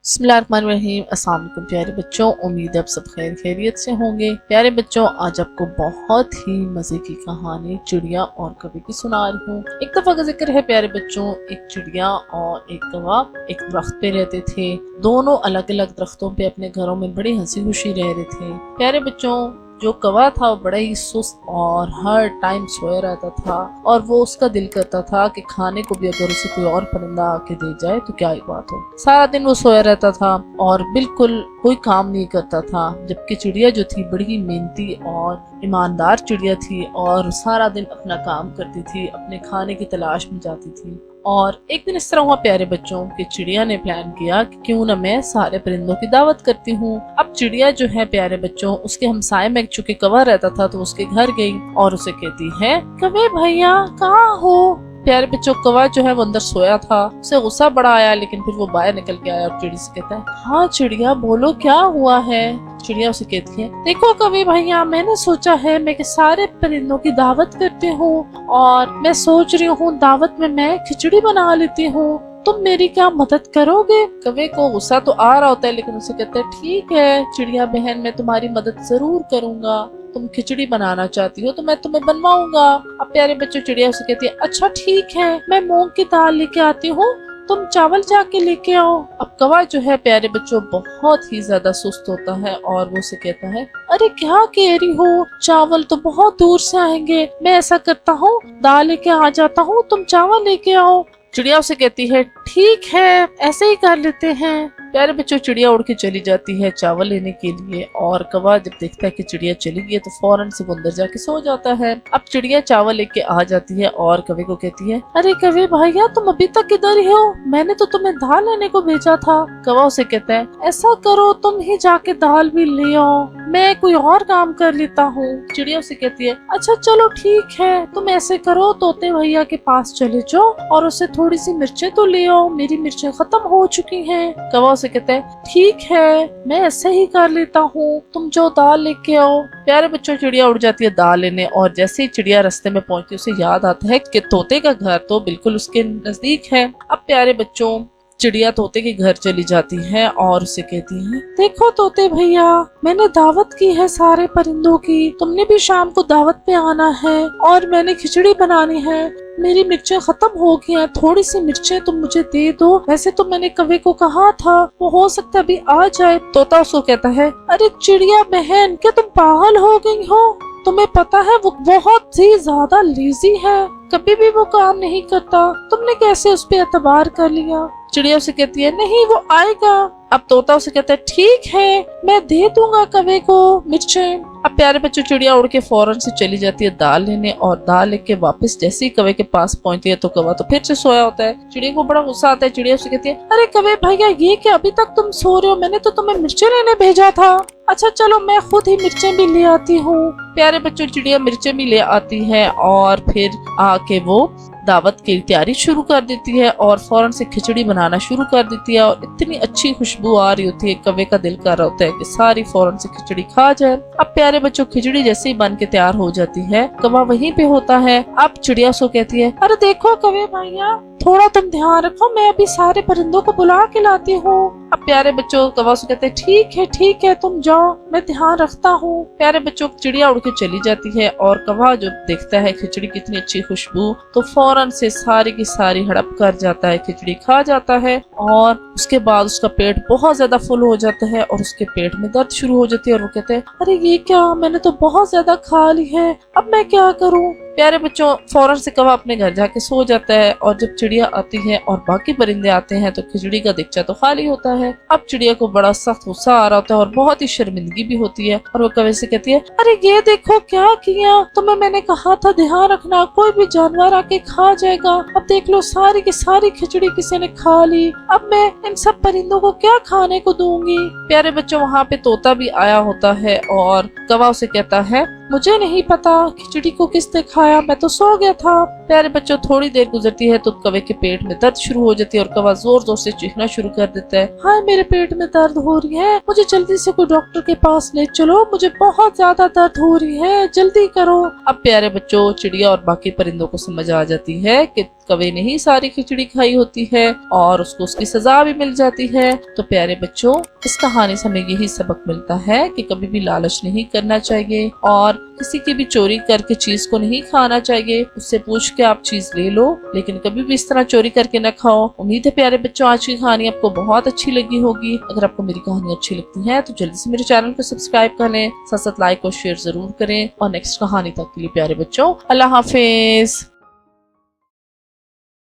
बिस्मिल्लाहिर्रहमानिर्रहीम। अस्सलाम वालेकुम प्यारे बच्चों, उम्मीद है आप सब खैर खैरियत से होंगे। प्यारे बच्चों, आज आपको बहुत ही मजे की कहानी चिड़िया और कौवे की सुना रही हूँ। एक दफा का जिक्र है प्यारे बच्चों, एक चिड़िया और एक कौवा एक दरख्त पे रहते थे। दोनों अलग अलग दरख्तों पे अपने घरों में बड़ी हंसी खुशी रह रहे थे। प्यारे बच्चों, जो कौवा था वो बड़ा ही सुस्त और हर टाइम सोया रहता था और वो उसका दिल करता था कि खाने को भी अगर उसे कोई और परिंदा आके दे जाए तो क्या ही बात हो। सारा दिन वो सोया रहता था और बिल्कुल कोई काम नहीं करता था, जबकि चिड़िया जो थी बड़ी ही मेहनती और ईमानदार चिड़िया थी और सारा दिन अपना काम करती थी, अपने खाने की तलाश में जाती थी। और एक दिन इस तरह हुआ प्यारे बच्चों कि चिड़िया ने प्लान किया कि क्यों न मैं सारे परिंदों की दावत करती हूँ। अब चिड़िया जो है प्यारे बच्चों, उसके हमसाये में चूंकि कौवा रहता था तो उसके घर गई और उसे कहती है, कौवे भैया कहाँ हो। प्यारे बच्चों, कौवा जो है वो अंदर सोया था, उसे गुस्सा बड़ा आया, लेकिन फिर वो बाहर निकल के आया और चिड़ी से कहता है, हाँ चिड़िया बोलो क्या हुआ है। चिड़िया उसे कहती है, देखो कवि भैया, मैंने सोचा है मैं कि सारे परिंदों की दावत करती हूँ और मैं सोच रही हूँ दावत में मैं खिचड़ी बना लेती हूँ, तुम मेरी क्या मदद करोगे। कौवे को गुस्सा तो आ रहा होता है, लेकिन उसे कहता है, ठीक है चिड़िया बहन, मैं तुम्हारी मदद जरूर करूंगा। तुम खिचड़ी बनाना चाहती हो तो मैं तुम्हें बनवाऊंगा। अब प्यारे बच्चों, चिड़िया उसे कहती है, अच्छा ठीक है, मैं मूंग की दाल लेके आती हूँ, तुम चावल जाके लेके आओ। अब कौवा जो है प्यारे बच्चों बहुत ही ज्यादा सुस्त होता है और वो उसे कहता है, अरे क्या कह रही हो, चावल तो बहुत दूर से आएंगे, मैं ऐसा करता हूँ दाल लेके आ जाता हूँ, तुम चावल लेके आओ। चिड़िया उसे कहती है, ठीक है ऐसे ही कर लेते हैं। प्यारे बच्चों, चिड़िया उड़ के चली जाती है चावल लेने के लिए और कौवा जब देखता है कि चिड़िया चली गई तो फौरन से वो अंदर जाके सो जाता है। अब चिड़िया चावल लेके आ जाती है और कौवे को कहती है, अरे कौवे भैया, तुम अभी तक किधर ही हो, मैंने तो तुम्हें दाल लेने को भेजा था। कौवा उसे कहता है, ऐसा करो तुम ही जाके दाल भी ले आओ, मैं कोई और काम कर लेता हूँ। चिड़िया उसे कहती है, अच्छा चलो ठीक है, तुम ऐसे करो, तोते भैया के पास चले जाओ और उससे थोड़ी सी मिर्चें तो ले आओ, मेरी मिर्चें खत्म हो चुकी हैं। कौवा उसे कहता है, ठीक है मैं ऐसे ही कर लेता हूँ, तुम जो दाल लेके आओ। प्यारे बच्चों, चिड़िया उड़ जाती है दाल लेने और जैसे ही चिड़िया रास्ते में पहुंचती उसे याद आता है कि तोते का घर तो बिल्कुल उसके नजदीक है। अब प्यारे बच्चों, चिड़िया तोते के घर चली जाती है और उसे कहती है, देखो तोते भैया, मैंने दावत की है सारे परिंदों की, तुमने भी शाम को दावत पे आना है और मैंने खिचड़ी बनानी है, मेरी मिर्चें खत्म हो गई हैं, थोड़ी सी मिर्चें तुम मुझे दे दो। वैसे तो मैंने कौवे को कहा था, वो हो सकता अभी आ जाए। तोता उसको कहता है, अरे चिड़िया बहन, क्या तुम पागल हो गई हो, तुम्हें पता है वो बहुत ही ज्यादा लेजी है, कभी भी वो काम नहीं करता, तुमने कैसे उस पे एतबार कर लिया। चिड़िया उसे कहती है, नहीं वो आएगा। अब तोता उसे कहता है, ठीक है मैं दे दूंगा कौवे को मिर्चें। अब प्यारे बच्चों, चिड़िया उड़ के फौरन से चली जाती है दाल लेने और दाल लेके वापस जैसे ही कौवे के पास पहुंचती है तो कौवा तो फिर से सोया होता है। चिड़िया को बड़ा गुस्सा आता है। चिड़िया उसे कहती है, अरे कौवे भैया, ये क्या अभी तक तुम सो रहे हो, मैंने तो तुम्हें मिर्चें लेने भेजा था। अच्छा चलो मैं खुद ही मिर्चें भी ले आती हूँ। प्यारे बच्चों, चिड़िया मिर्चें भी ले आती है और फिर आके वो दावत की तैयारी शुरू कर देती है और फौरन से खिचड़ी बनाना शुरू कर देती है और इतनी अच्छी खुशबू आ रही होती है, कौवे का दिल कर रहा होता है कि सारी फौरन से खिचड़ी खा जाए। अब प्यारे बच्चों, खिचड़ी जैसे ही बन के तैयार हो जाती है, कौवा वहीं पे होता है। अब चिड़िया सो कहती है, अरे देखो कौवे भैया, थोड़ा तुम ध्यान रखो, मैं अभी सारे परिंदों को बुला के लाती हूँ। अब प्यारे बच्चों, कौवा से कहते हैं, ठीक है तुम जाओ, मैं ध्यान रखता हूँ। प्यारे बच्चों, चिड़िया उड़ के चली जाती है और कौवा जो देखता है खिचड़ी की इतनी अच्छी खुशबू तो फौरन से सारी की सारी हड़प कर जाता है, खिचड़ी खा जाता है और उसके बाद उसका पेट बहुत ज्यादा फुल हो जाता है और उसके पेट में दर्द शुरू हो जाती है और वो कहते हैं, अरे ये क्या, मैंने तो बहुत ज्यादा खा ली है, अब मैं क्या करूँ। प्यारे बच्चों, फौरन से कौवा अपने घर जाके सो जाता है और जब चिड़िया आती है और बाकी परिंदे आते हैं तो खिचड़ी का दिक्चा तो खाली होता है। अब चिड़िया को बड़ा सख्त गुस्सा आ रहा होता है और बहुत ही शर्मिंदगी भी होती है और वो कौवे से कहती है, अरे ये देखो क्या किया, तुम्हें मैंने कहा था ध्यान रखना, कोई भी जानवर आके खा जाएगा, अब देख लो सारी की सारी खिचड़ी किसी ने खा ली, अब मैं इन सब परिंदों को क्या खाने को दूंगी। प्यारे बच्चों, वहाँ पे तोता भी आया होता है और कौवा उसे कहता है, मुझे नहीं पता खिचड़ी को किसने खाया, मैं तो सो गया था। प्यारे बच्चों, थोड़ी देर गुजरती है तो कवे के पेट में दर्द शुरू हो जाती है और कवा जोर जोर से चीखना शुरू कर देता है। हाय, मेरे पेट में दर्द हो रही है, मुझे जल्दी से कोई डॉक्टर के पास ले चलो, मुझे बहुत ज्यादा दर्द हो रही है, जल्दी करो। अब प्यारे बच्चों, चिड़िया और बाकी परिंदों को समझ आ जाती है कि कवे ने ही सारी खिचड़ी खाई होती है और उसको उसकी सजा भी मिल जाती है। तो प्यारे बच्चों, इस कहानी से हमें यही सबक मिलता है कि कभी भी लालच नहीं करना चाहिए और किसी की भी चोरी करके चीज को नहीं खाना चाहिए। उससे पूछ के आप चीज ले लो, लेकिन कभी भी इस तरह चोरी करके न खाओ। उम्मीद है प्यारे बच्चों, आज की कहानी आपको बहुत अच्छी लगी होगी। अगर आपको मेरी कहानी अच्छी लगती है तो जल्दी से मेरे चैनल को सब्सक्राइब कर लें, साथ साथ लाइक और शेयर जरूर करें। और नेक्स्ट कहानी तक के लिए प्यारे बच्चों, अल्लाह हाफिज।